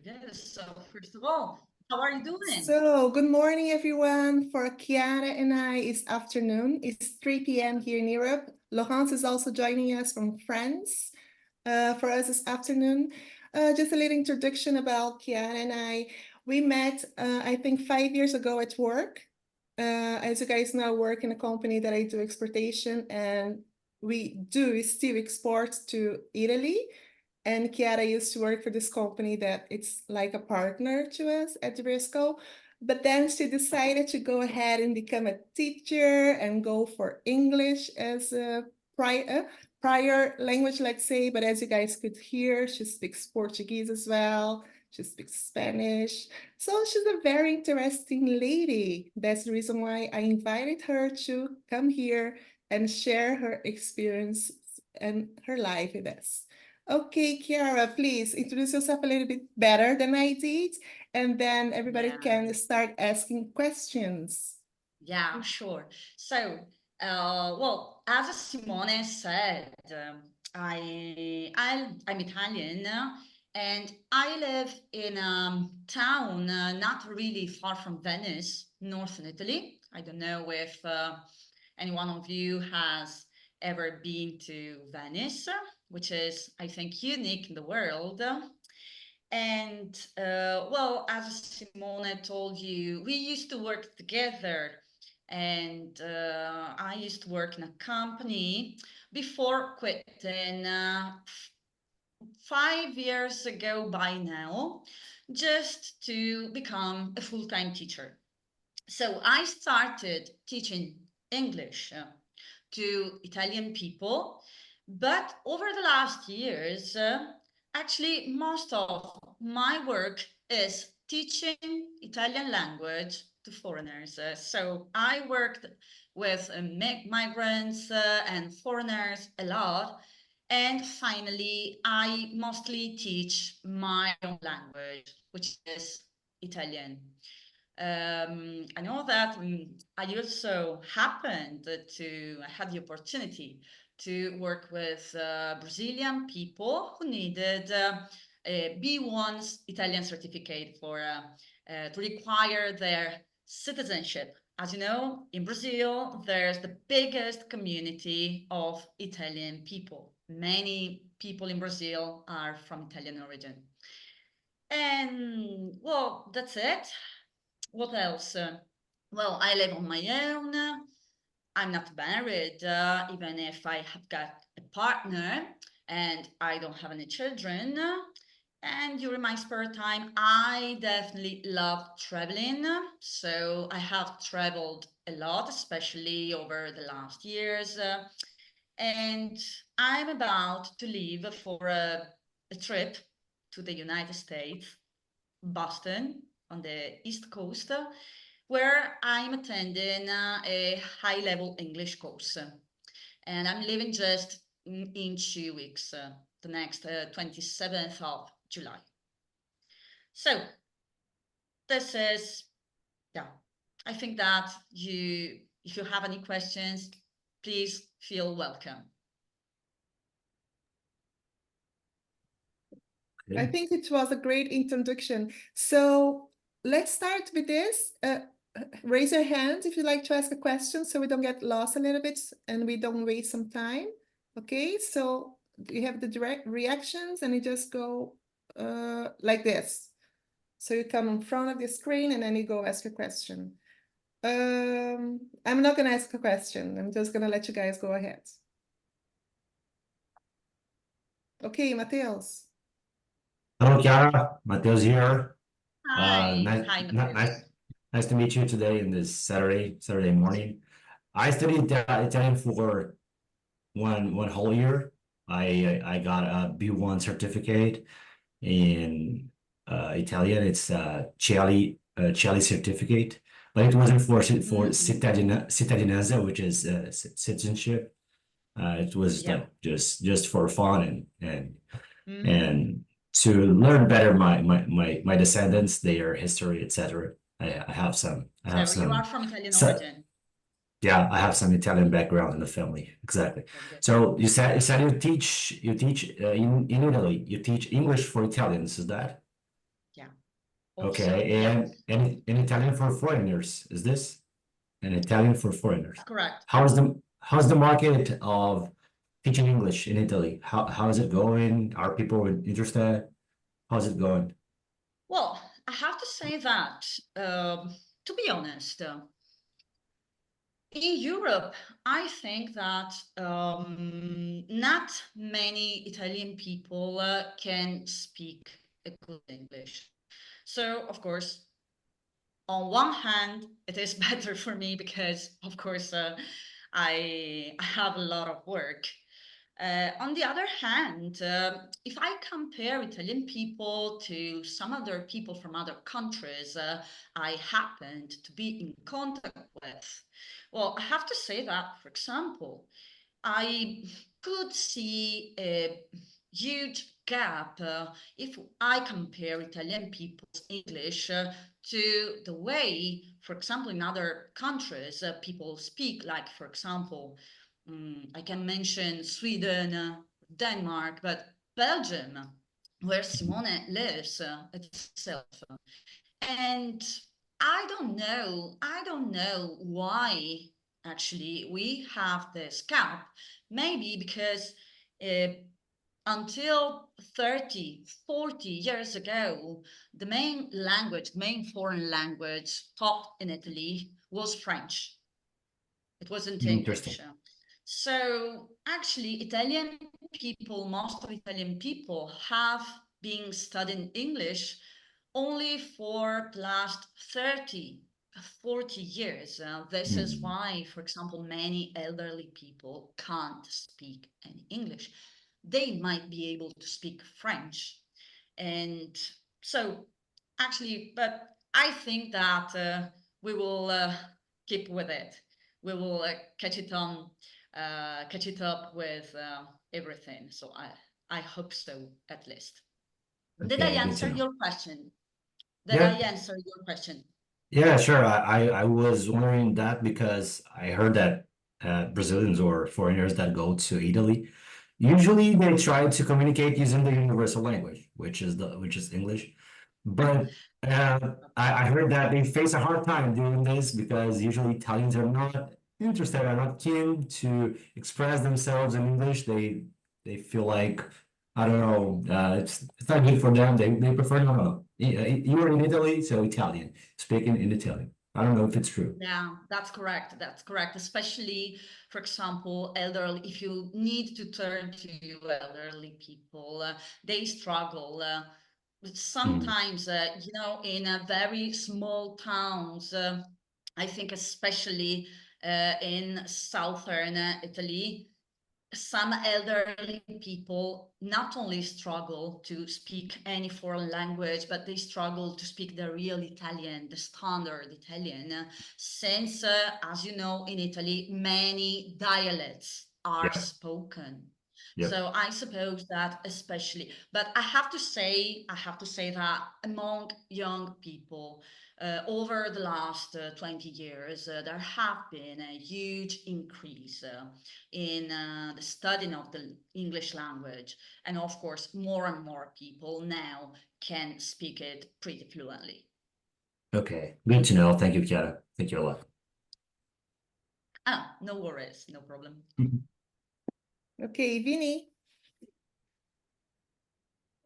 Good. So first of all, how are you doing? So, good morning, everyone. For Chiara and I, it's afternoon. It's 3 p.m. here in Europe. Laurence is also joining us from France. For us, it's afternoon. Just a little introduction about Chiara and I. We met, I think, 5 years ago at work. As you guys know, I work in a company that I do exportation, and we still export to Italy. And Chiara used to work for this company that it's like a partner to us at Briscoe. But then she decided to go ahead and become a teacher and go for English as a prior language, let's say. But as you guys could hear, she speaks Portuguese as well. She speaks Spanish. So she's a very interesting lady. That's the reason why I invited her to come here and share her experience and her life with us. Okay, Chiara, please introduce yourself a little bit better than I did, and then everybody can start asking questions. Yeah, sure. So, well, as Simone said, I'm Italian, and I live in a town not really far from Venice, northern Italy. I don't know if any one of you has ever been to Venice, which is, I think, unique in the world. And well, as Simone told you, we used to work together, and I used to work in a company before quitting 5 years ago by now, just to become a full-time teacher. So I started teaching English to Italian people, but over the last years, actually, most of my work is teaching Italian language to foreigners. So I worked with migrants and foreigners a lot. And finally, I mostly teach my own language, which is Italian. I know that I also happened to had the opportunity to work with Brazilian people who needed a B1 Italian certificate for to require their citizenship. As you know, in Brazil, there's the biggest community of Italian people. Many people in Brazil are from Italian origin. And well, that's it. What else? Well, I live on my own. I'm not married, even if I have got a partner and I don't have any children. And during my spare time, I definitely love traveling. So I have traveled a lot, especially over the last years. And I'm about to leave for a trip to the United States, Boston, on the East Coast, where I'm attending a high-level English course. And I'm leaving just in 2 weeks, the next 27th of July. So this is, yeah, I think that if you have any questions, please feel welcome. I think it was a great introduction. So let's start with this. Raise your hand if you'd like to ask a question so we don't get lost a little bit and we don't waste some time. Okay, so you have the direct reactions and you just go like this. So you come in front of the screen and then you go ask a question. I'm not going to ask a question. I'm just going to let you guys go ahead. Okay, Mateus. Hello, Chiara. Mateus here. Hi, Nice to meet you today in this Saturday morning. I studied Italian for one whole year. I got a B1 certificate in Italian. It's Chiali certificate, but it wasn't for cittadinanza, which is citizenship. It was like just for fun and to learn better my descendants, their history, etc. I have some. So you are from Italian origin. Yeah, I have some Italian background in the family. Exactly. So you said you teach in Italy. You teach English for Italians. Is that? Also, Okay, yeah, and in Italian for foreigners, is this an Italian for foreigners? correct. How's the market of teaching English in Italy? How is it going? Are people interested? How's it going? Well, I have to say that, to be honest, in Europe, I think that not many Italian people can speak a good English. So, of course, on one hand, it is better for me because, of course, I have a lot of work. On the other hand, if I compare Italian people to some other people from other countries I happened to be in contact with, well, I have to say that, for example, I could see a huge gap if I compare Italian people's English to the way, for example, in other countries, people speak, like, for example, I can mention Sweden, Denmark, but Belgium, where Simone lives itself. And I don't know why actually we have this gap. Maybe because uh, until 30, 40 years ago, the main foreign language taught in Italy was French. It wasn't Interesting. English. So actually, Italian people, most of Italian people have been studying English only for the last 30, 40 years. This is why, for example, many elderly people can't speak any English. They might be able to speak French. And so actually, but I think that we will keep with it. We will catch it up with everything. So I hope so, at least. Did I Okay, good to answer know. your question? Did I Yeah, answer your question? yeah, sure. I was wondering that because I heard that Brazilians or foreigners that go to Italy, usually they try to communicate using the universal language, which is English. But I heard that they face a hard time doing this because usually Italians are not interested, are not keen to express themselves in English. They feel like I don't know, it's not good for them. They prefer no. You are in Italy, so Italian, speaking in Italian. I don't know if it's true. Yeah, that's correct. That's correct. Especially, for example, elderly, if you need to turn to elderly people, they struggle. Sometimes, in very small towns, I think especially in southern Italy, some elderly people not only struggle to speak any foreign language, but they struggle to speak the real Italian, the standard Italian, since, as you know, in Italy, many dialects are Yeah. spoken. Yep. So I suppose that especially, but I have to say that among young people, over the last 20 years, there have been a huge increase in the studying of the English language. And of course, more and more people now can speak it pretty fluently. Okay. Good to know. Thank you, Chiara. Thank you a lot. Ah, no worries, no problem. Okay, Vinny.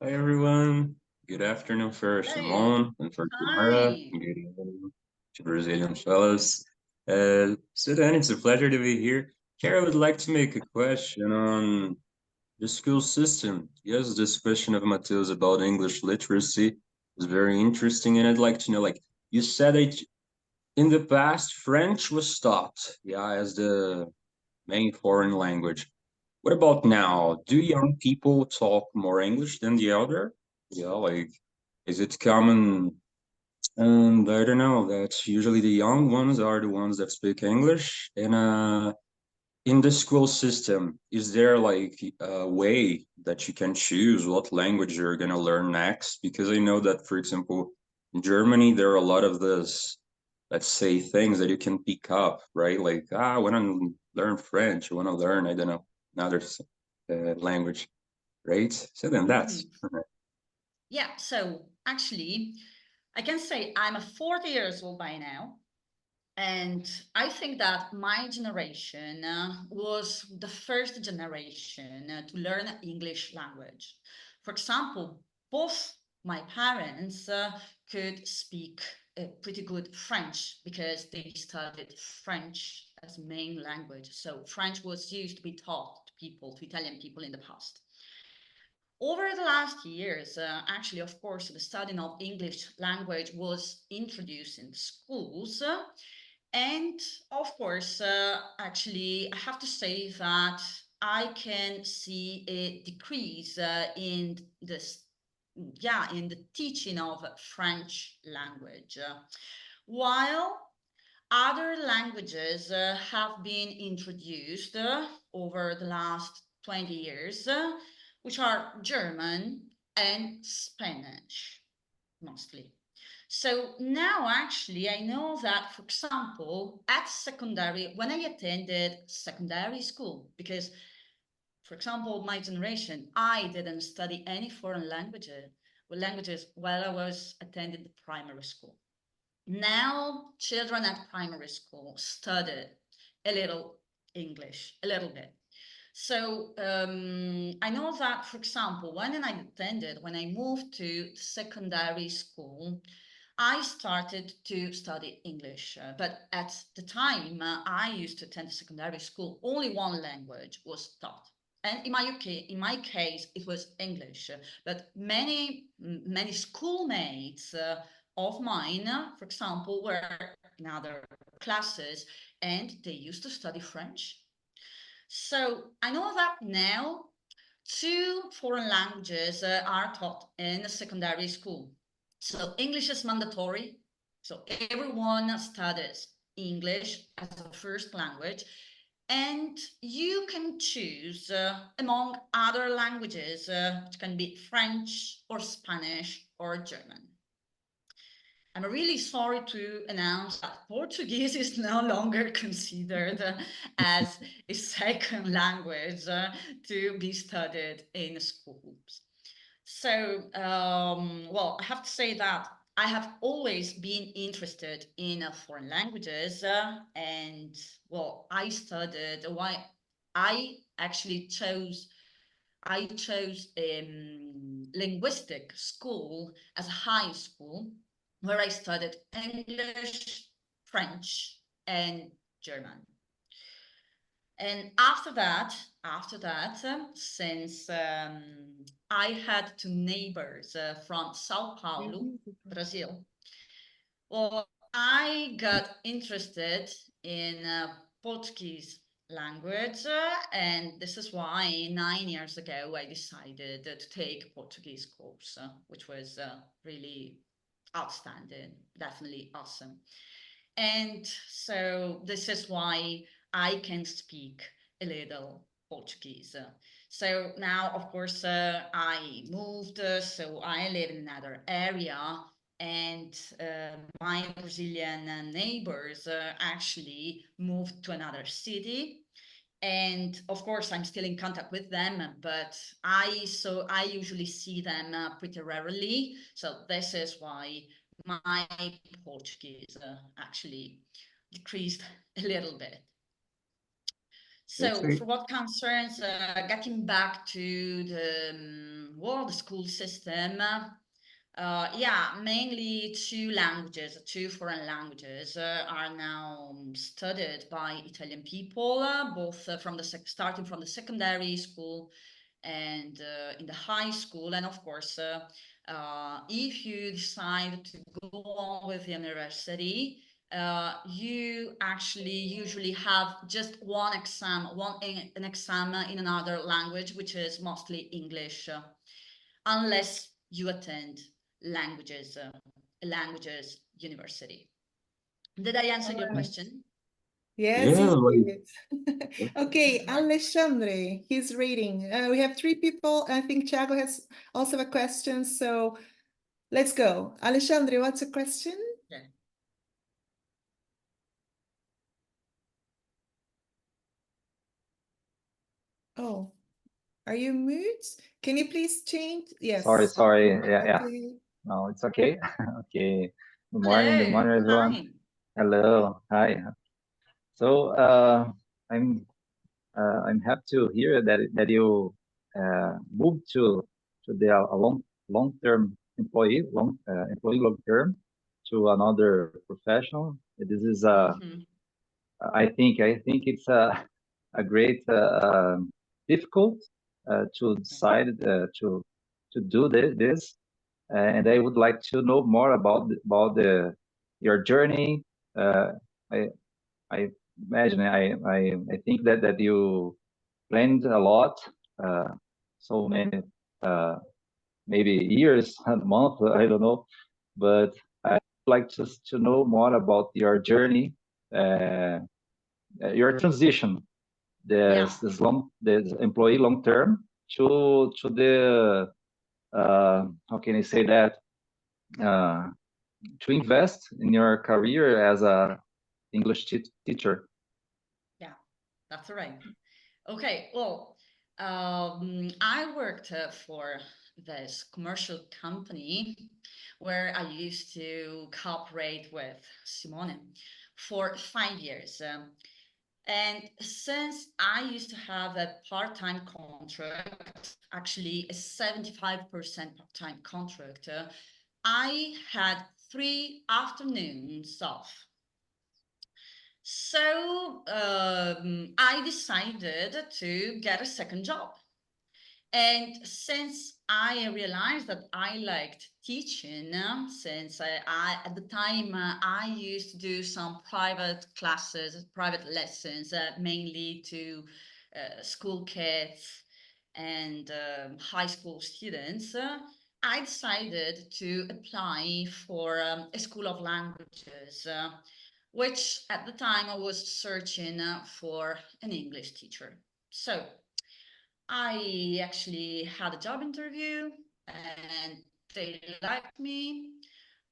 Hi everyone. Good afternoon for Hey. Simone and for Chiara. Hi. Good evening to Brazilian fellows. So then it's a pleasure to be here. Chiara would like to make a question on the school system. Yes, this question of Mateus about English literacy is very interesting, and I'd like to know, like you said, that in the past French was taught, yeah, as the main foreign language. What about now? Do young people talk more English than the other? Yeah, like, is it common? And I don't know, that usually the young ones are the ones that speak English. And in the school system, is there like a way that you can choose what language you're gonna learn next? Because I know that, for example, in Germany, there are a lot of this, let's say, things that you can pick up, right? Like, I want to learn French, I want to learn, I don't know, another language, right? So then that's Yeah, so actually, I can say I'm 40 years old by now. And I think that my generation was the first generation to learn English language. For example, both my parents could speak pretty good French because they studied French as main language. So French was used to be taught to people, to Italian people in the past. Over the last years, actually, of course, the studying of English language was introduced in schools. And of course, actually, I have to say that I can see a decrease in this, in the teaching of French language, while other languages have been introduced over the last 20 years, which are German and Spanish, mostly. So now actually I know that, for example, at secondary, when I attended secondary school, because for example, my generation, I didn't study any foreign languages while I was attending the primary school. Now children at primary school studied a little English, a little bit. So I know that, for example, when I moved to secondary school, I started to study English, but at the time I used to attend secondary school, only one language was taught. And in my case, it was English, but many schoolmates of mine, for example, were in other classes and they used to study French. So I know that now 2 foreign languages are taught in secondary school. So English is mandatory. So everyone studies English as a first language. And you can choose among other languages, which can be French or Spanish or German. I'm really sorry to announce that Portuguese is no longer considered as a second language to be studied in schools. So, well, I have to say that I have always been interested in foreign languages, and well, I studied why I actually chose linguistic school as a high school where I studied English, French, and German. And after that, since I had 2 neighbors from Sao Paulo, Brazil, well, I got interested in Portuguese language, and this is why 9 years ago I decided to take a Portuguese course, which was really outstanding, definitely awesome. And so this is why I can speak a little Portuguese. So now, of course, I moved, so I live in another area, and my Brazilian neighbors actually moved to another city. And of course, I'm still in contact with them, but I usually see them pretty rarely. So this is why my Portuguese actually decreased a little bit. So for what concerns getting back to the world school system, yeah, mainly 2 languages, 2 foreign languages are now studied by Italian people, both starting from the secondary school and in the high school. And of course, if you decide to go on with the university, you actually usually have just one exam, an exam in another language, which is mostly English, unless you attend languages university. Did I answer your question? Yes, Yeah, you did. Okay, Alexandre, he's reading. We have 3 people. I think Thiago has also a question, so let's go. Alexandre, what's the question? Yeah. Oh, are you mute? Can you please change? Yes. Sorry. Yeah. Okay. No, it's okay. Okay. Good morning. Good Hello, morning, everyone. hi. Hello. Hi. So I'm happy to hear that you moved to the long term employee long term to another profession. This is Mhm. I think it's a great difficult to decide to do this, and I would like to know more about your journey. Uh, I I imagine I think that you planned a lot, uh, so many maybe years and months, I don't know, but I'd like just to know more about your journey, uh, your transition, Yeah, this employee long term to the how can I say that uh, to invest in your career as a English teacher. yeah, that's right. Okay, well, I worked for this commercial company where I used to cooperate with Simone for 5 years. And since I used to have a part-time contract, actually a 75% part-time contract, I had 3 afternoons off. So I decided to get a second job. And since I realized that I liked teaching, since at the time I used to do some private classes, private lessons, mainly to school kids and high school students, I decided to apply for a school of languages, which at the time I was searching for an English teacher. So I actually had a job interview and they liked me.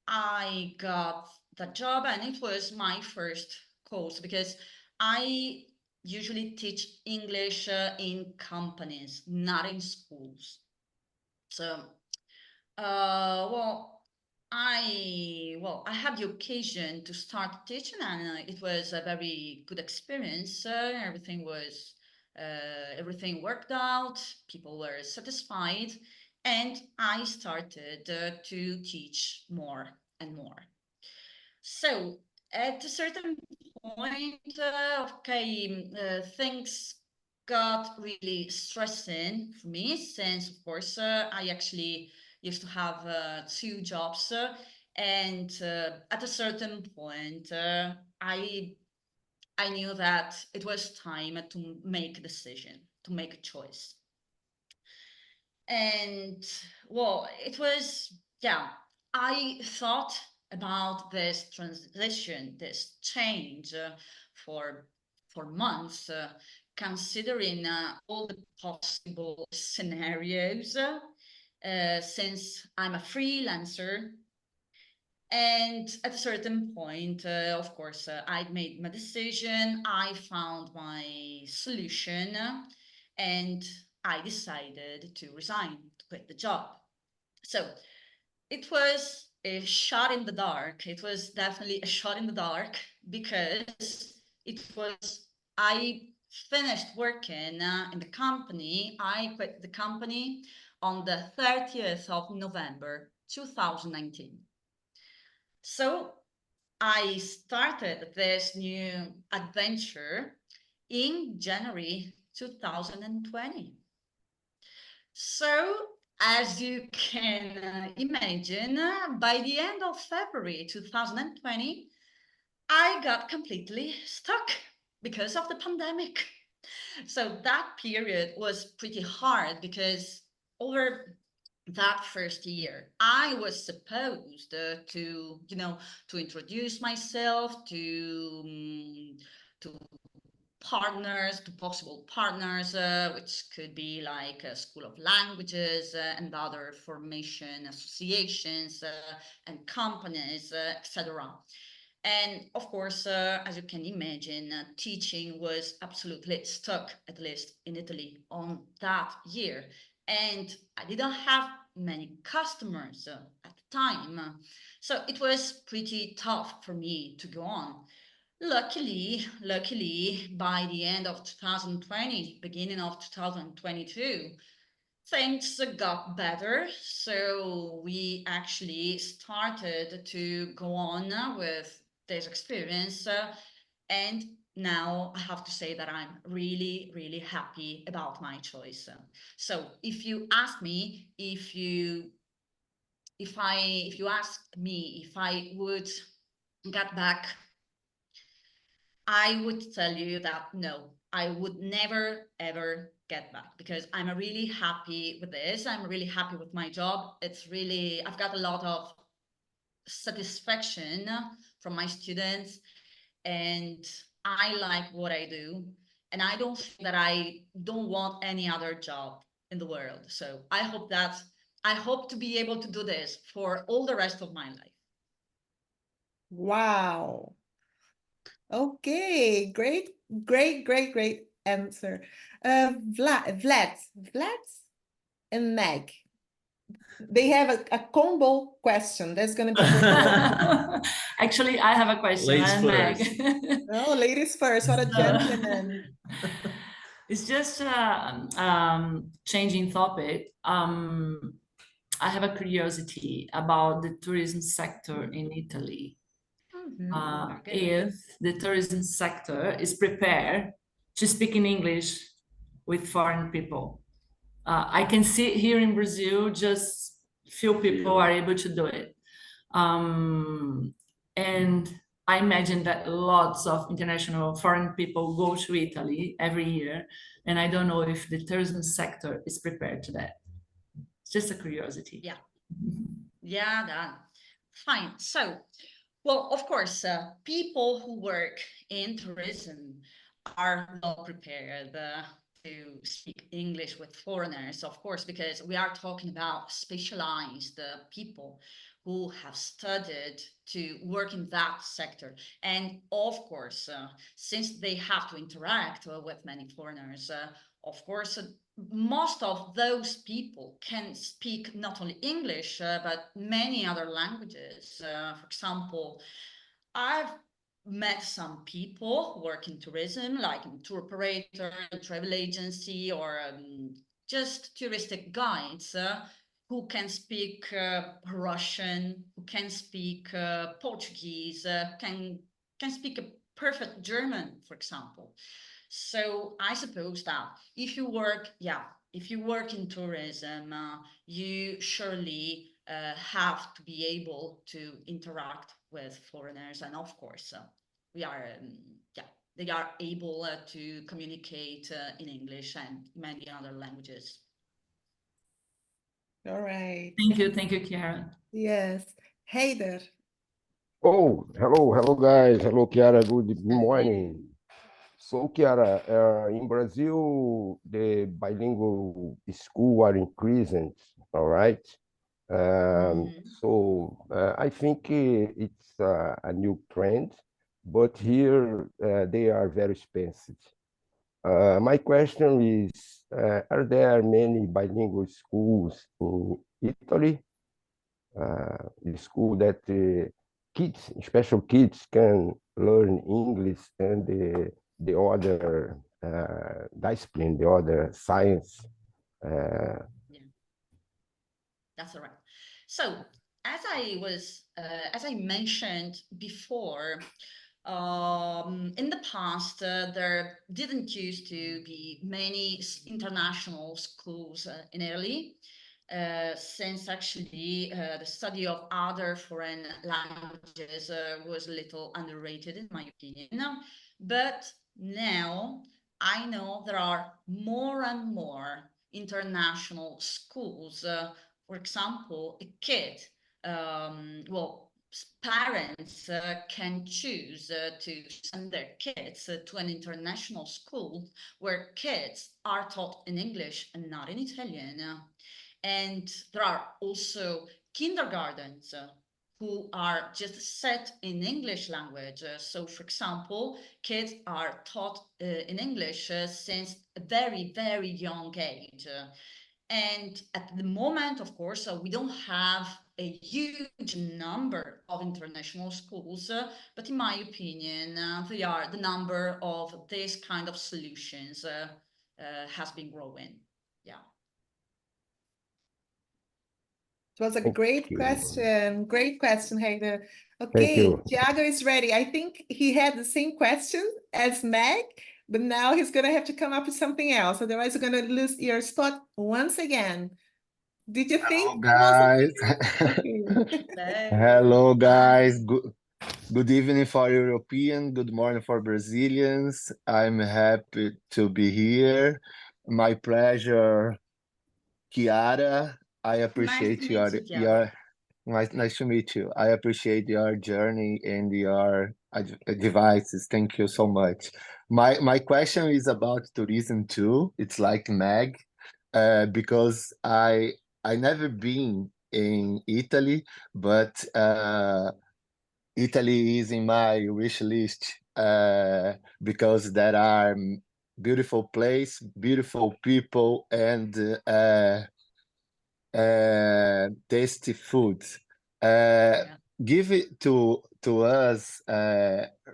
I got the job and it was my first course because I usually teach English in companies, not in schools. So, well, I had the occasion to start teaching, and it was a very good experience. Everything worked out. People were satisfied, and I started to teach more and more. So at a certain point, things got really stressing for me since, of course, I actually used to have 2 jobs, and at a certain point, I knew that it was time to make a decision, to make a choice. And well, it was, yeah, I thought about this transition, this change for months, considering all the possible scenarios, since I'm a freelancer. And at a certain point, of course, I made my decision. I found my solution, and I decided to resign, to quit the job. So it was a shot in the dark. It was definitely a shot in the dark because it was, I finished working in the company. I quit the company on the 30th of November 2019. So I started this new adventure in January 2020. So, as you can imagine, by the end of February 2020, I got completely stuck because of the pandemic. So that period was pretty hard because over that first year, I was supposed to introduce myself to partners, to possible partners, which could be like a school of languages and other formation associations and companies, etc. And of course, as you can imagine, teaching was absolutely stuck, at least in Italy, on that year. And I didn't have many customers at the time. So it was pretty tough for me to go on. Luckily, by the end of 2020, beginning of 2022, things got better. So we actually started to go on with this experience. And now I have to say that I'm really, really happy about my choice. So if you ask me, if you ask me if I would get back, I would tell you that no, I would never ever get back, because I'm really happy with this. I'm really happy with my job. It's really, I've got a lot of satisfaction from my students, and I like what I do. And I don't think that I don't want any other job in the world. So I hope to be able to do this for all the rest of my life. Wow. Okay, great answer. Vlad and Meg. They have a combo question. That's going to be great. Actually, I have a question. Ladies I'm Meg. first. Oh, ladies first. What a gentleman. It's just changing topic. I have a curiosity about the tourism sector in Italy. If the tourism sector is prepared to speak in English with foreign people. I can see here in Brazil, just few people are able to do it. And I imagine that lots of international foreign people go to Italy every year. And I don't know if the tourism sector is prepared to that. It's just a curiosity. Yeah. Yeah, that. Fine. So, well, of course, people who work in tourism are not prepared to speak English with foreigners, of course, because we are talking about specialized people who have studied to work in that sector. And of course, since they have to interact with many foreigners, of course, most of those people can speak not only English, but many other languages. For example, I've met some people who work in tourism, like in tour operator, travel agency, or just touristic guides who can speak Russian, who can speak Portuguese, can speak a perfect German, for example. So I suppose that if you work in tourism, you surely have to be able to interact with foreigners, and of course, they are able to communicate in English and many other languages. All right. Thank you, Chiara. Yes. Heider. Oh, hello, guys. Hello, Chiara. Good morning. So, Chiara, in Brazil, the bilingual school are increasing, all right? So I think it's a new trend, but here they are very expensive. My question is, are there many bilingual schools in Italy? The school that kids, special kids, can learn English and the other discipline, the other science. That's all right. So as I mentioned before, in the past, there didn't used to be many international schools in Italy. Since actually the study of other foreign languages was a little underrated in my opinion. But now I know there are more and more international schools. For example, a kid, parents can choose to send their kids to an international school where kids are taught in English and not in Italian. And there are also kindergartens who are just set in English language. So, for example, kids are taught in English since a very, very young age. And at the moment, of course, we don't have a huge number of international schools, but in my opinion, the number of this kind of solutions has been growing. Yeah. It was a great question. Great question, Heide. Thank Okay, you. Thiago is ready. I think he had the same question as Meg, but now he's going to have to come up with something else. Otherwise, you're going to lose your spot once again. Did you think? guys. Hello, guys. Good evening for European. Good morning for Brazilians. I'm happy to be here. My pleasure, Chiara. I appreciate your nice to meet you. I appreciate your journey and your devices. Thank you so much. My question is about tourism too. It's like Meg, because I never been in Italy, but Italy is in my wish list because there are beautiful place, beautiful people, and tasty food. Give it to us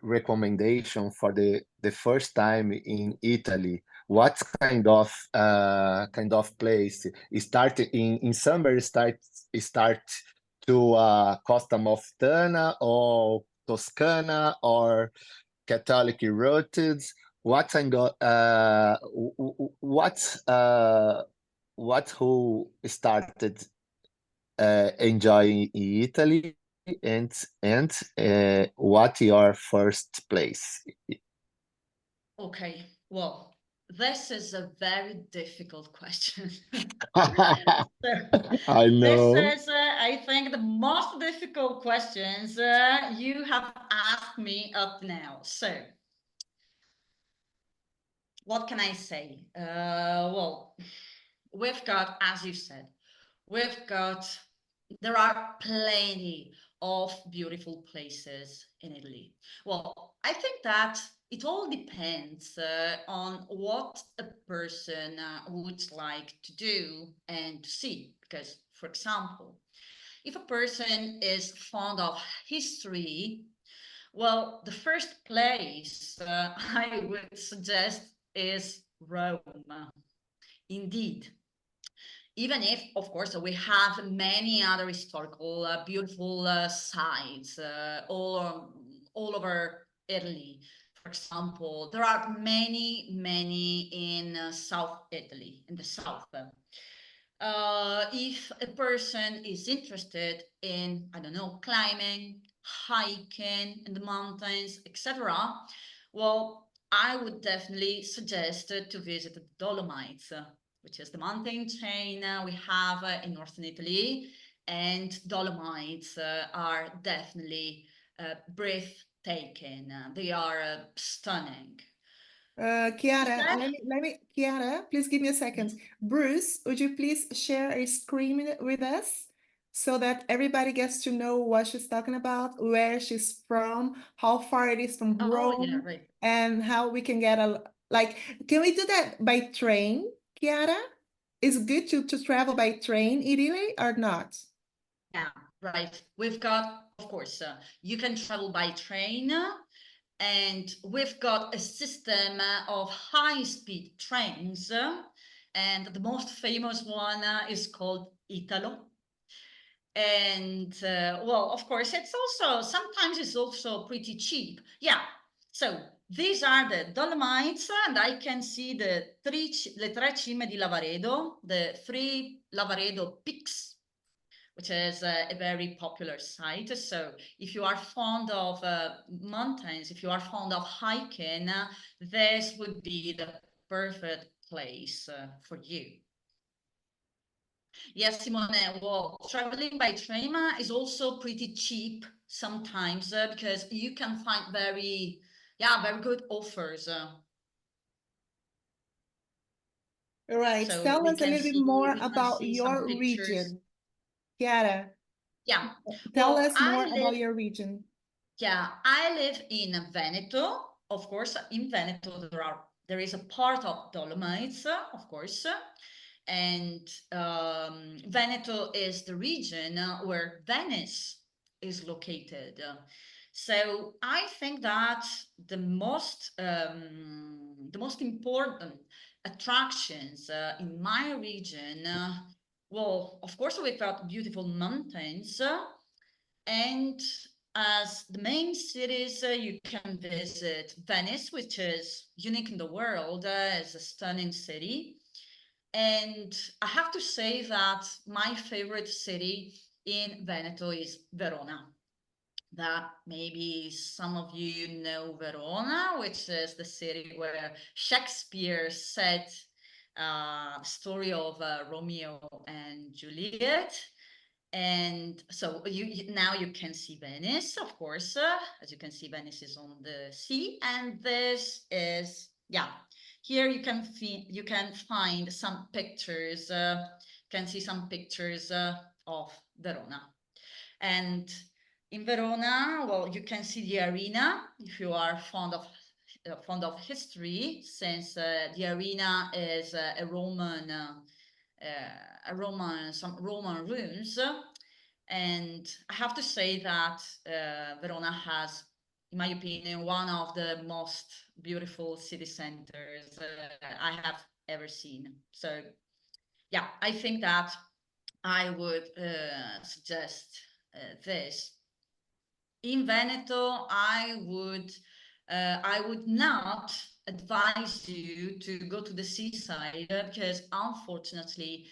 recommendation for the first time in Italy. What kind of place? It start in summer. Start to Costa Amalfitana or Toscana or Catholic roots. What kind of what who started enjoying Italy and what your first place? Okay, well, this is a very difficult question. I know. This is, I think, the most difficult questions you have asked me up now. So, what can I say? Well, we've got, as you said, there are plenty of beautiful places in Italy. Well, I think that it all depends on what a person would like to do and to see. Because, for example, if a person is fond of history, well, the first place I would suggest is Rome. Indeed. Even if, of course, we have many other historical, beautiful sites all over Italy. For example, there are many in South Italy, in the south. If a person is interested in, I don't know, climbing, hiking in the mountains, etc., well, I would definitely suggest to visit the Dolomites, which is the mountain chain we have in northern Italy, and Dolomites are definitely breathtaking. They are stunning. Chiara, please give me a second. Bruce, would you please share a screen with us so that everybody gets to know what she's talking about, where she's from, how far it is from Rome, yeah, right. and how we can get can we do that by train, Chiara? Is it good to travel by train in Italy or not? Yeah, right. We've got, of course, you can travel by train, and we've got a system of high-speed trains, and the most famous one is called Italo. And well, of course, sometimes it's also pretty cheap. Yeah, so these are the Dolomites, and I can see le tre cime di Lavaredo, the three Lavaredo peaks, which is a very popular site. So if you are fond of mountains, if you are fond of hiking, this would be the perfect place for you. Yes, Simone, well, traveling by train is also pretty cheap sometimes because you can find very good offers. All right, So tell we us a can little bit see- more we can about see some your pictures. region. Chiara, Yeah, tell well, us more about your region. Yeah, I live in Veneto. Of course, in Veneto there is a part of Dolomites, of course, And Veneto is the region where Venice is located. So I think that the most important attractions in my region, well, of course, we've got beautiful mountains, and as the main cities, you can visit Venice, which is unique in the world, as a stunning city. And I have to say that my favorite city in Veneto is Verona. That maybe some of you know Verona, which is the city where Shakespeare set the story of Romeo and Juliet. And so now you can see Venice, of course. As you can see, Venice is on the sea, and this is, yeah, here you can find some pictures. Can see some pictures of Verona. And in Verona, well, you can see the arena if you are fond of history, since the arena is a Roman. Some Roman ruins, and I have to say that Verona has, in my opinion, one of the most beautiful city centers I have ever seen. So, yeah, I think that I would suggest this. In Veneto, I would not advise you to go to the seaside because unfortunately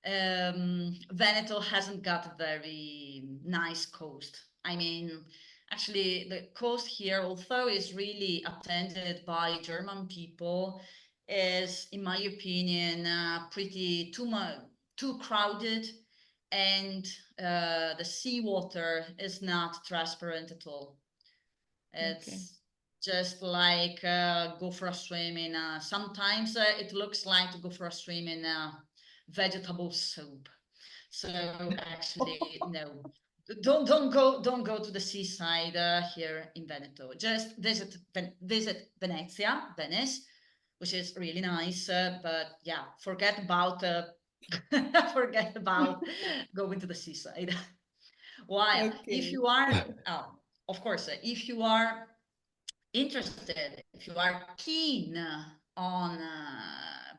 Veneto hasn't got a very nice coast. I mean, actually, the coast here, although is really attended by German people, is, in my opinion, pretty too crowded, and the seawater is not transparent at all. It's just like go for a swim in. Sometimes it looks like to go for a swim in vegetable soup. So actually, no, don't go to the seaside here in Veneto. Just visit Venezia, Venice, which is really nice. But yeah, forget about going to the seaside. While if you are, of course, if you are interested, if you are keen on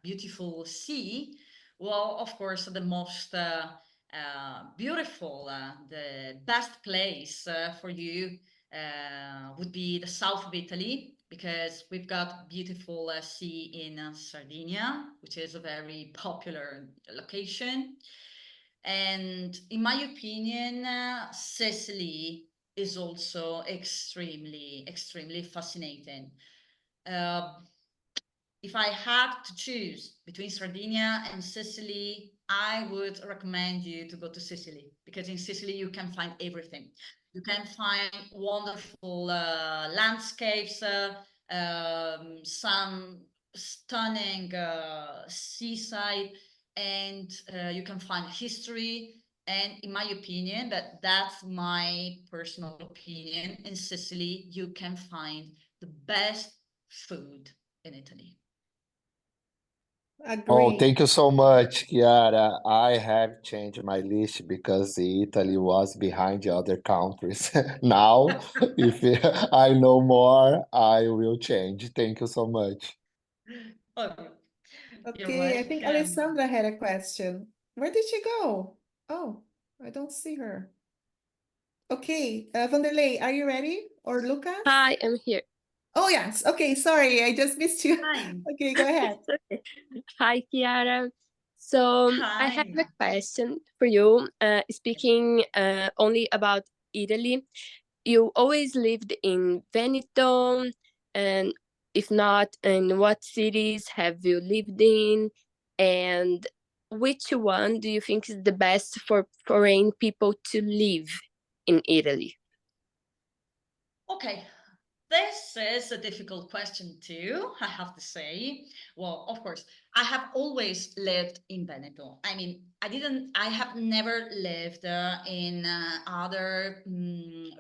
beautiful sea, well, of course, the most beautiful, the best place for you would be the south of Italy, because we've got beautiful sea in Sardinia, which is a very popular location. And in my opinion, Sicily is also extremely fascinating. If I had to choose between Sardinia and Sicily, I would recommend you to go to Sicily, because in Sicily you can find everything. You can find wonderful landscapes, some stunning seaside, and you can find history. And in my opinion, that's my personal opinion, in Sicily you can find the best food in Italy. Oh, thank you so much, Chiara. I have changed my list because Italy was behind the other countries. Now, if I know more, I will change. Thank you so much. Oh, Okay, I think Alessandra had a question. Where did she go? Oh, I don't see her. Okay, Vanderlei, are you ready? Or Lucas? Hi, I'm here. Oh, yes. Okay, sorry, I just missed you. Hi. Okay, go ahead. Okay. Hi, Chiara. So I have a question for you. Speaking only about Italy, you always lived in Veneto, and if not, in what cities have you lived in? And which one do you think is the best for foreign people to live in Italy? Okay, this is a difficult question too, I have to say. Well, of course, I have always lived in Veneto. I mean, I have never lived in other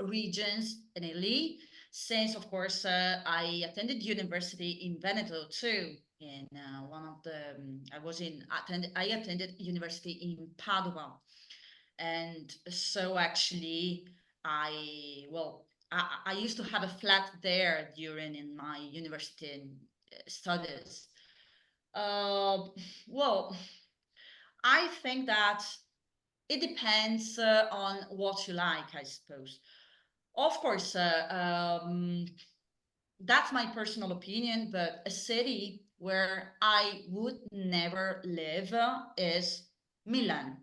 regions in Italy, since, of course, I attended university in Veneto too, in one of the I attended university in Padua, and so actually I used to have a flat there during in my university studies. Well, I think that it depends on what you like, I suppose. Of course, that's my personal opinion, but a city where I would never live is Milan.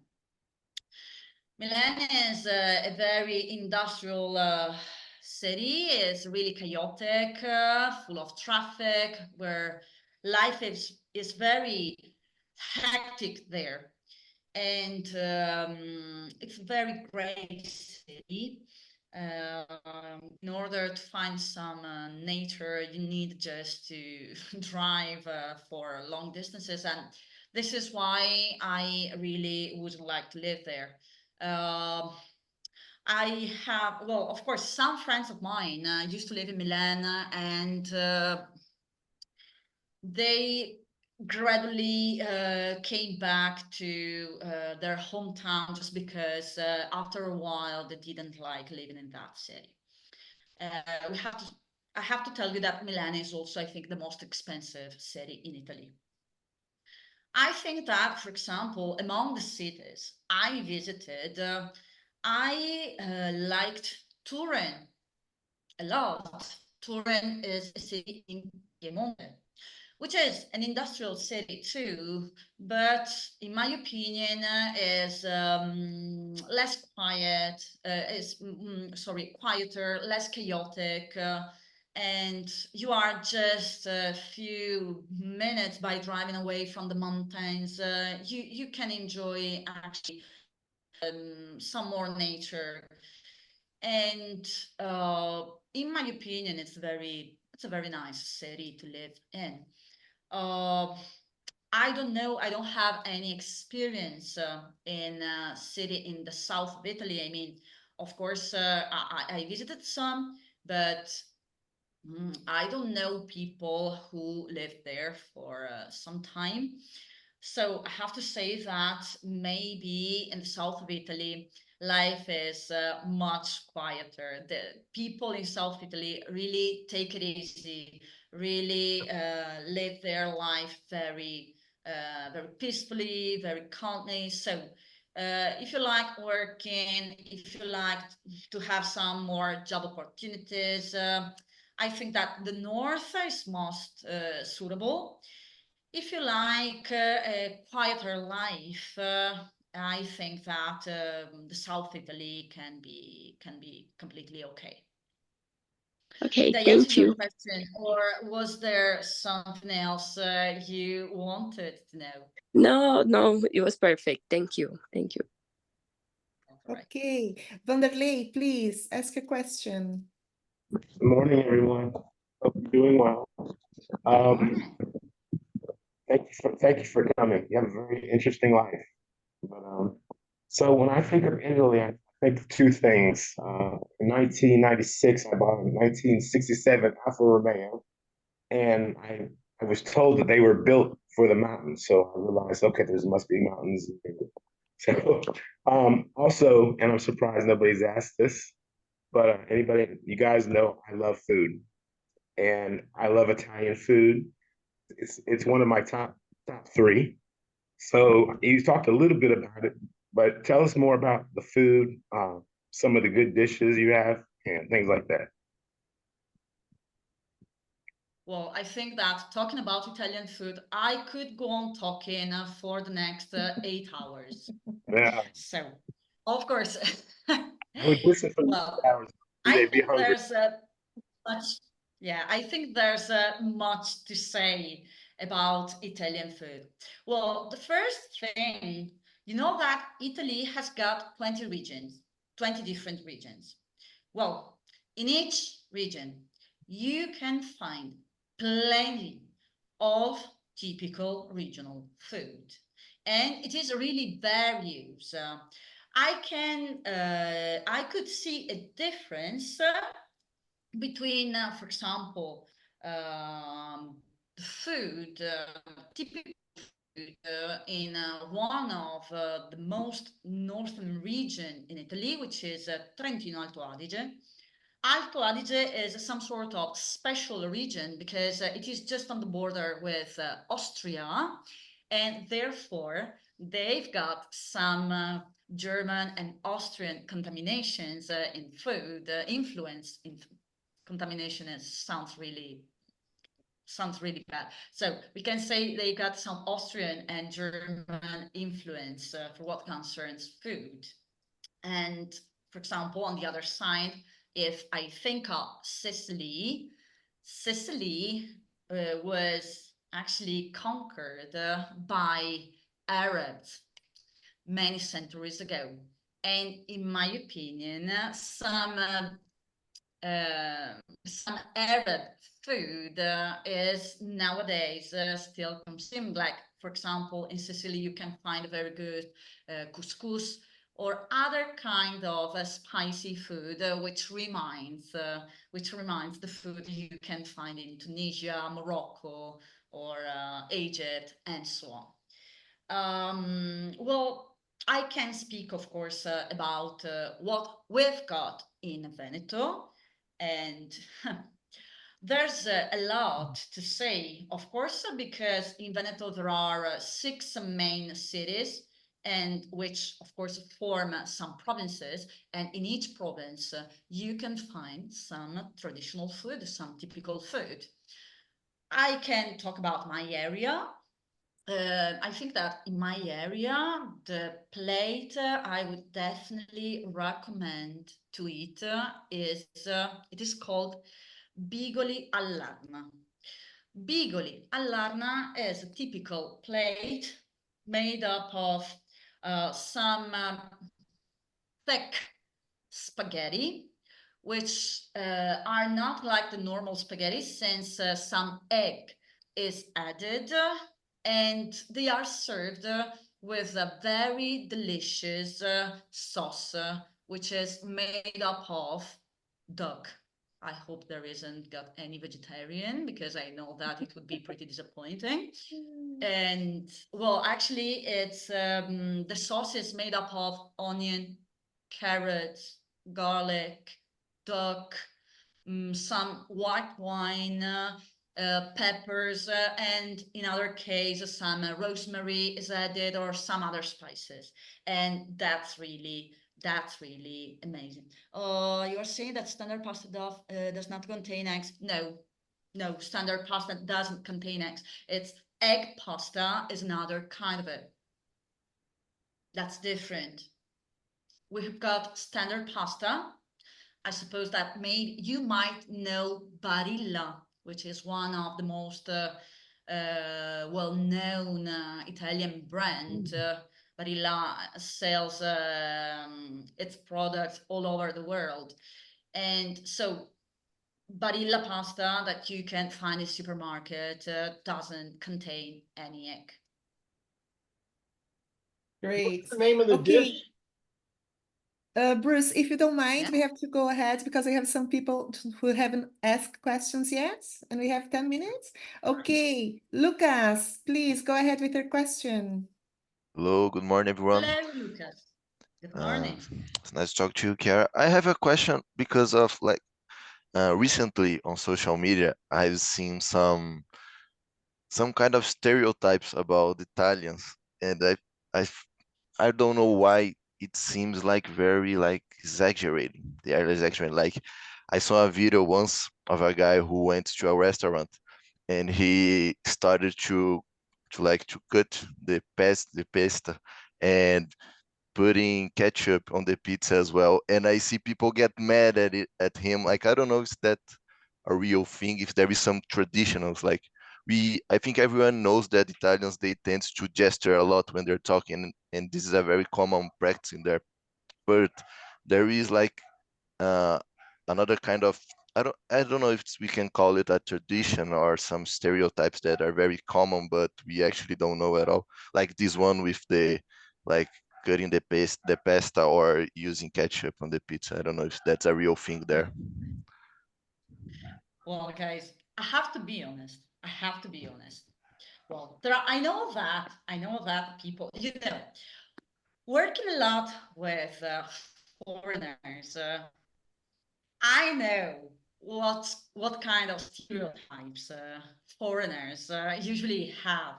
Milan is a very industrial city. It's really chaotic, full of traffic, where life is very hectic there. And it's a very great city. In order to find some nature, you need just to drive for long distances, and this is why I really wouldn't like to live there. I have, well, of course, some friends of mine used to live in Milan, and they gradually came back to their hometown just because after a while they didn't like living in that city. I have to tell you that Milan is also, I think, the most expensive city in Italy. I think that, for example, among the cities I visited, I liked Turin a lot. Turin is a city in Piemonte, which is an industrial city too, but in my opinion is less quiet, quieter, less chaotic, and you are just a few minutes by driving away from the mountains. You can enjoy actually some more nature, and in my opinion, it's a very nice city to live in. I don't know. I don't have any experience in a city in the south of Italy. I mean, of course, I visited some, but I don't know people who lived there for some time. So I have to say that maybe in the south of Italy, life is much quieter. The people in South Italy really take it easy, really live their life very peacefully, very calmly. So if you like working, if you like to have some more job opportunities, I think that the north is most suitable. If you like a quieter life, I think that the South Italy can be completely okay. Okay, Did I answer thank your you. question, or was there something else you wanted to know? No, it was perfect. Thank you. Thank you. Right. Okay, Vanderlei, please ask a question. Good morning, everyone. Hope you're doing well. Thank you for coming. You have a very interesting life. But, so when I think of Italy, I think of two things. In 1996, I bought a 1967 Alfa Romeo, and I was told that they were built for the mountains. So I realized, okay, there must be mountains. So also, and I'm surprised nobody's asked this, but anybody, you guys know I love food, and I love Italian food. It's one of my top three. So you talked a little bit about it, but tell us more about the food, some of the good dishes you have, and things like that. Well, I think that talking about Italian food, I could go on talking for the next 8 hours. Yeah. So, of course. I would listen for Well, hours. I Be think hungry. there's much, yeah, I think there's much to say about Italian food. Well, the first thing, you know that Italy has got 20 regions, 20 different regions. Well, in each region, you can find plenty of typical regional food, and it is really various. I could see a difference between, for example, the food typical in one of the most northern region in Italy, which is Trentino Alto Adige. Alto Adige is some sort of special region because it is just on the border with Austria, and therefore they've got some German and Austrian contaminations in food, influence in contamination sounds really bad. So we can say they got some Austrian and German influence for what concerns food. And for example, on the other side, if I think of Sicily, Sicily was actually conquered by Arabs many centuries ago. And in my opinion, some Arab food is nowadays still consumed. Like, for example, in Sicily, you can find a very good couscous or other kind of spicy food, which reminds the food you can find in Tunisia, Morocco, or Egypt, and so on. Well, I can speak, of course, about what we've got in Veneto, and there's a lot to say, of course, because in Veneto there are 6 main cities, and which, of course, form some provinces. And in each province, you can find some traditional food, some typical food. I can talk about my area. I think that in my area, the plate I would definitely recommend to eat is it is called bigoli all'arna. Bigoli all'arna is a typical plate made up of some thick spaghetti, which are not like the normal spaghetti, since some egg is added, and they are served with a very delicious sauce, which is made up of duck. I hope there isn't got any vegetarian, because I know that it would be pretty disappointing. And well, actually, it's the sauce is made up of onion, carrots, garlic, duck, some white wine, peppers, and in other cases, some rosemary is added, or some other spices. And that's really amazing. You are saying that standard pasta does not contain eggs? No, standard pasta doesn't contain eggs. It's egg pasta is another kind of it. That's different. We've got standard pasta. I suppose that you might know Barilla, which is one of the most well-known Italian brand. Barilla sells its products all over the world. And so Barilla pasta that you can find in the supermarket doesn't contain any egg. Great. What's the name of the dish? Bruce, if you don't mind, Yeah. we have to go ahead because we have some people who haven't asked questions yet, and we have 10 minutes. Okay, Lucas, please go ahead with your question. Hello, good morning, everyone. Hello, Lucas. Good morning. It's nice to talk to you, Chiara. I have a question because of recently on social media, I've seen some kind of stereotypes about Italians, and I don't know why it seems like very exaggerating. They are exaggerating. Like I saw a video once of a guy who went to a restaurant and he started to cut the pasta and putting ketchup on the pizza as well. And I see people get mad at him. Like I don't know if that's a real thing, if there is some traditionals. Like I think everyone knows that Italians, they tend to gesture a lot when they're talking, and this is a very common practice in there. But there is another kind of, I don't know if we can call it a tradition or some stereotypes that are very common, but we actually don't know at all. Like this one with the cutting the pasta or using ketchup on the pizza. I don't know if that's a real thing there. Well, guys, I have to be honest. Well, I know that people, working a lot with foreigners, I know what kind of stereotypes foreigners usually have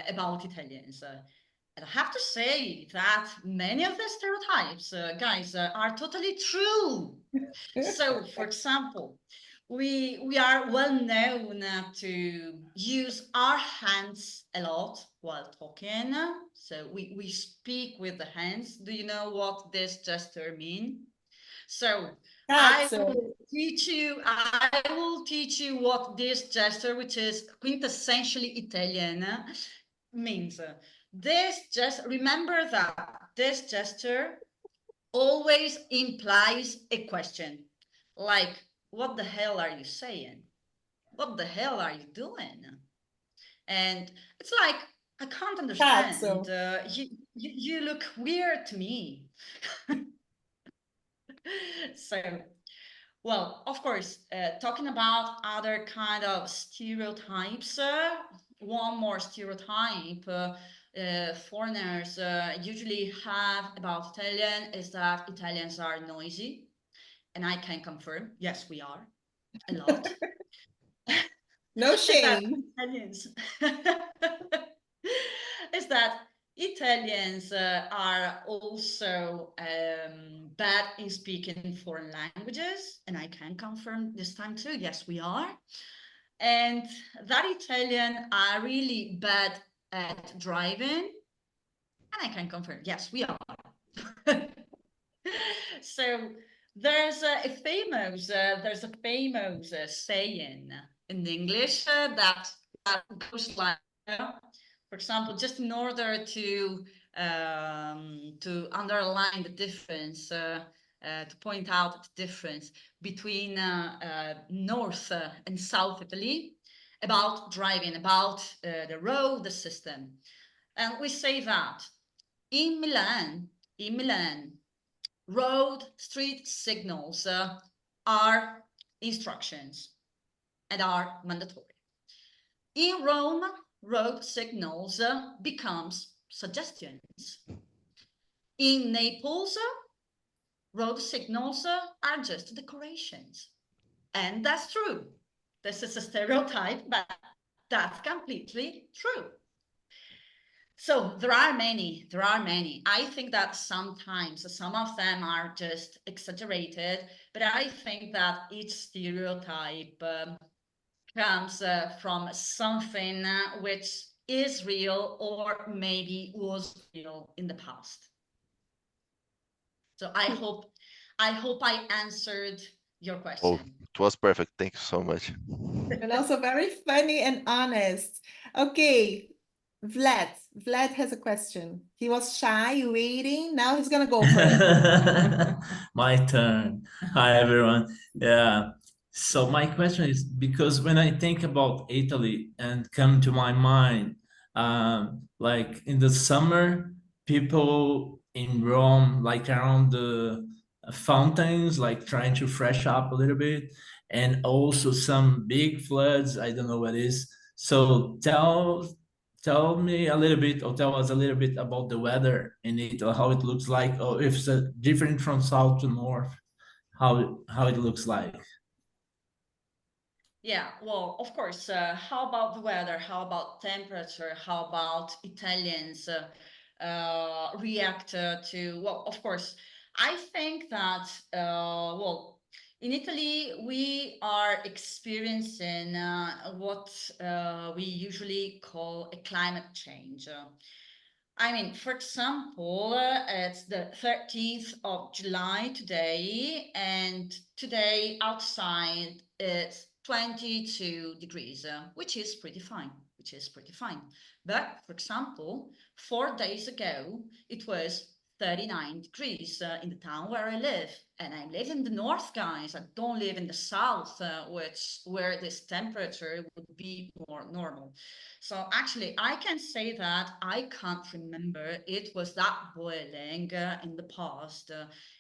about Italians. And I have to say that many of the stereotypes, guys, are totally true. So, for example, we are well known to use our hands a lot while talking. So we speak with the hands. Do you know what this gesture mean? So I will teach you what this gesture, which is quintessentially Italian, means. Remember that this gesture always implies a question, like, what the hell are you saying? What the hell are you doing? And it's like, I can't understand. You look weird to me. So, well, of course, talking about other kind of stereotypes, one more stereotype foreigners usually have about Italian is that Italians are noisy. And I can confirm, yes, we are a lot. No shame. Is that Italians are also bad in speaking foreign languages, and I can confirm this time too, yes, we are. And that Italian are really bad at driving, and I can confirm, yes, we are. So there's a famous saying in English that goes like, for example, just in order to underline the difference, to point out the difference between North and South Italy about driving, about the road system. And we say that in Milan, road street signals are instructions and are mandatory. In Rome, road signals becomes suggestions. In Naples, road signals are just decorations. And that's true. This is a stereotype, but that's completely true. So there are many. I think that sometimes some of them are just exaggerated, but I think that each stereotype comes from something which is real or maybe was real in the past. So I hope I answered your question. Oh, it was perfect. Thank you so much. And also very funny and honest. Okay, Vlad has a question. He was shy, waiting. Now he's gonna go for it. My turn. Hi, everyone. Yeah. So my question is, because when I think about Italy and come to my mind, like in the summer, people in Rome, like around the fountains, like trying to fresh up a little bit, and also some big floods. I don't know what is. So tell me a little bit, or tell us a little bit about the weather in Italy, how it looks like, or if it's different from south to north, how it looks like. Yeah, well, of course. How about the weather? How about temperature? How about Italians react to? Well, of course, I think that well, in Italy we are experiencing what we usually call a climate change. I mean, for example, it's the 13th of July today, and today outside it's 22 degrees, which is pretty fine, But, for example, 4 days ago, it was 39 degrees in the town where I live. And I live in the north, guys. I don't live in the south, where this temperature would be more normal. So actually, I can say that I can't remember it was that boiling in the past.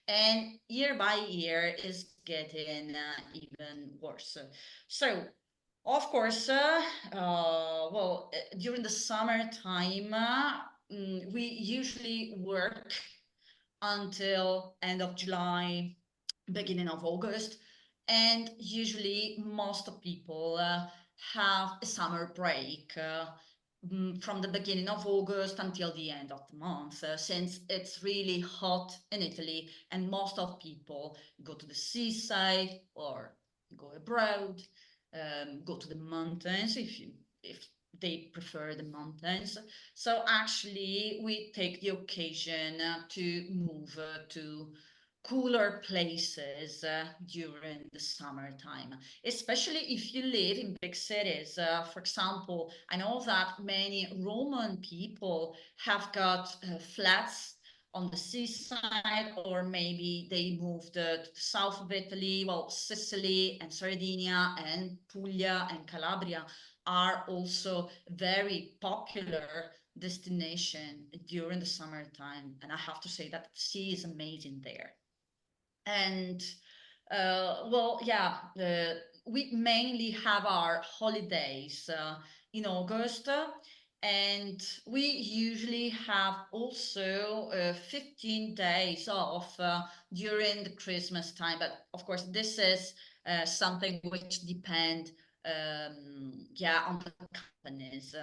And year by year is getting even worse. So Of course, well, during the summertime, we usually work until end of July, beginning of August, and usually most of people have a summer break from the beginning of August until the end of the month, since it's really hot in Italy, and most of people go to the seaside or go abroad, go to the mountains if they prefer the mountains. So actually, we take the occasion to move to cooler places during the summertime, especially if you live in big cities. For example, I know that many Roman people have got flats on the seaside, or maybe they moved to the south of Italy. Well, Sicily and Sardinia and Puglia and Calabria are also very popular destination during the summertime, and I have to say that the sea is amazing there. And well, yeah, we mainly have our holidays in August, and we usually have also 15 days off during the Christmas time. But of course, this is something which depend, yeah, on the companies.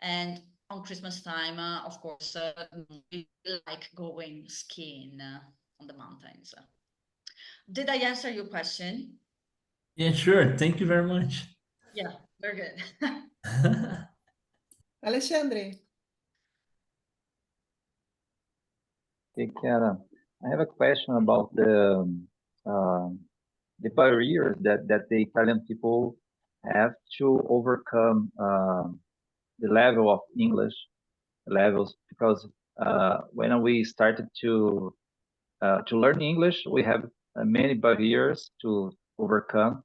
And on Christmas time, of course, we like going skiing on the mountains. Did I answer your question? Yeah, sure. Thank you very much. Yeah, very good. Alexandre. Okay, Chiara, I have a question about the barriers that the Italian people have to overcome the level of English levels, because when we started to learn English, we have many barriers to overcome,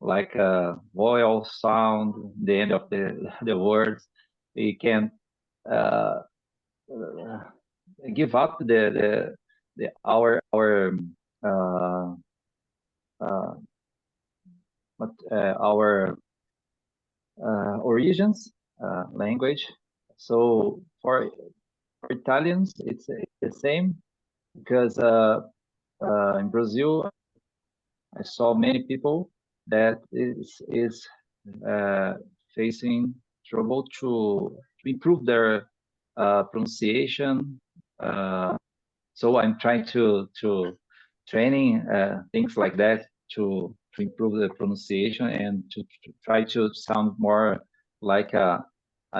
like vowel sound, the end of the words. We can give up our our origins language. So for Italians, it's the same, because in Brazil, I saw many people that is facing trouble to improve their pronunciation. So I'm trying to training things like that to improve the pronunciation and to try to sound more like a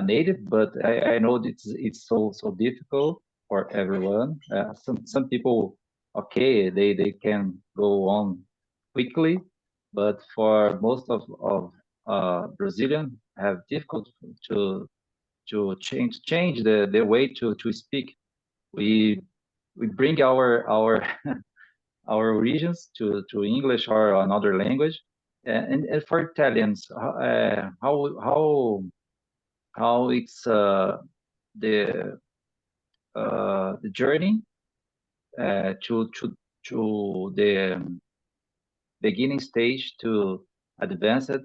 native. But I know it's so difficult for everyone. Some people, okay, they can go on quickly, but for most of Brazilian have difficult to change the way to speak. We bring our our origins to English or another language, and for Italians, how it's the journey to the beginning stage to advanced.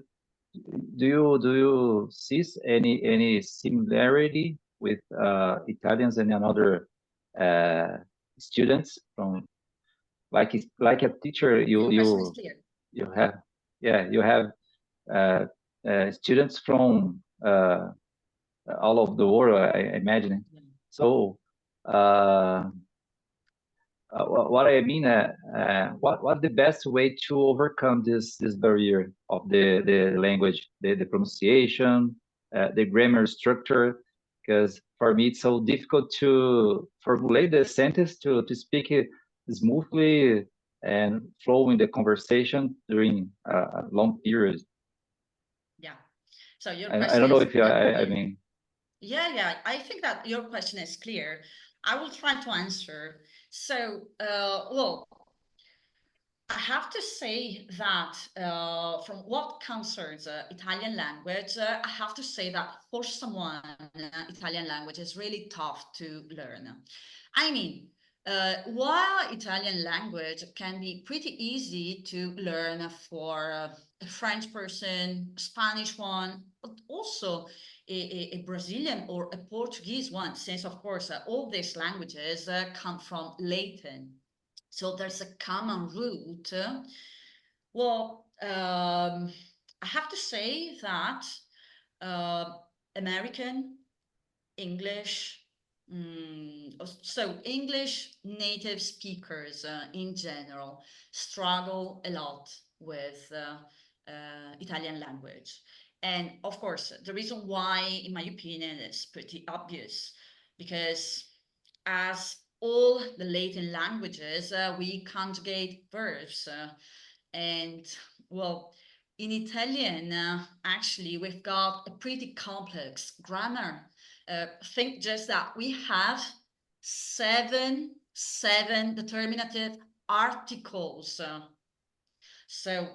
Do you see any similarity with Italians and another students from, like a teacher, you have, yeah, you have students from all over the world, I imagine. So what I mean, what the best way to overcome this barrier of the language, the pronunciation, the grammar structure? Because for me it's so difficult to formulate the sentence to speak it smoothly and flow in the conversation during a long period. Yeah. So your I don't know if I mean. Yeah, I think that your question is clear. I will try to answer. So, well, I have to say that from what concerns Italian language, I have to say that for someone, Italian language is really tough to learn. I mean, While Italian language can be pretty easy to learn for a French person, Spanish one, but also a Brazilian or a Portuguese one, since of course all these languages come from Latin. So there's a common root. Well, I have to say that American, English, so English native speakers in general struggle a lot with Italian language. And of course, the reason why, in my opinion, is pretty obvious, because as all the Latin languages, we conjugate verbs. And well, in Italian, actually, we've got a pretty complex grammar. Think just that we have seven determinative articles. So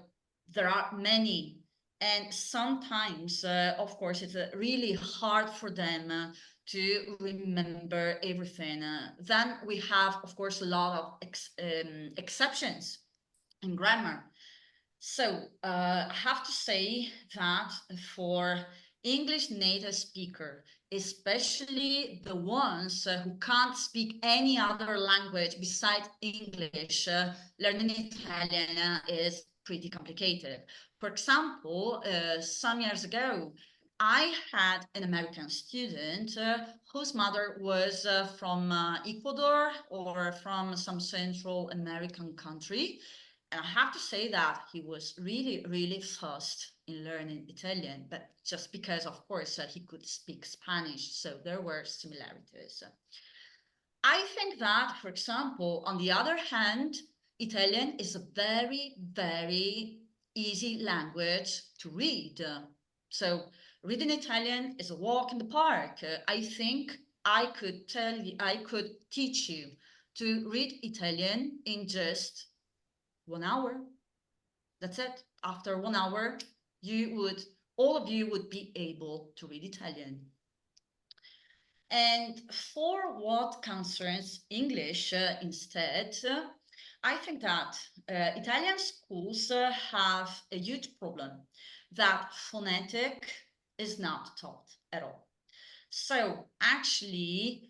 there are many. And sometimes, of course, it's really hard for them to remember everything. Then we have, of course, a lot of exceptions in grammar. So I have to say that for English native speaker, especially the ones who can't speak any other language besides English, learning Italian is pretty complicated. For example, some years ago, I had an American student whose mother was from Ecuador or from some Central American country. And I have to say that he was really fast in learning Italian, but just because, of course, he could speak Spanish, so there were similarities. I think that, for example, on the other hand, Italian is a very easy language to read. So reading Italian is a walk in the park. I think I could teach you to read Italian in just 1 hour. That's it. After 1 hour, all of you would be able to read Italian. And for what concerns English instead, I think that Italian schools have a huge problem that phonetic is not taught at all. So actually,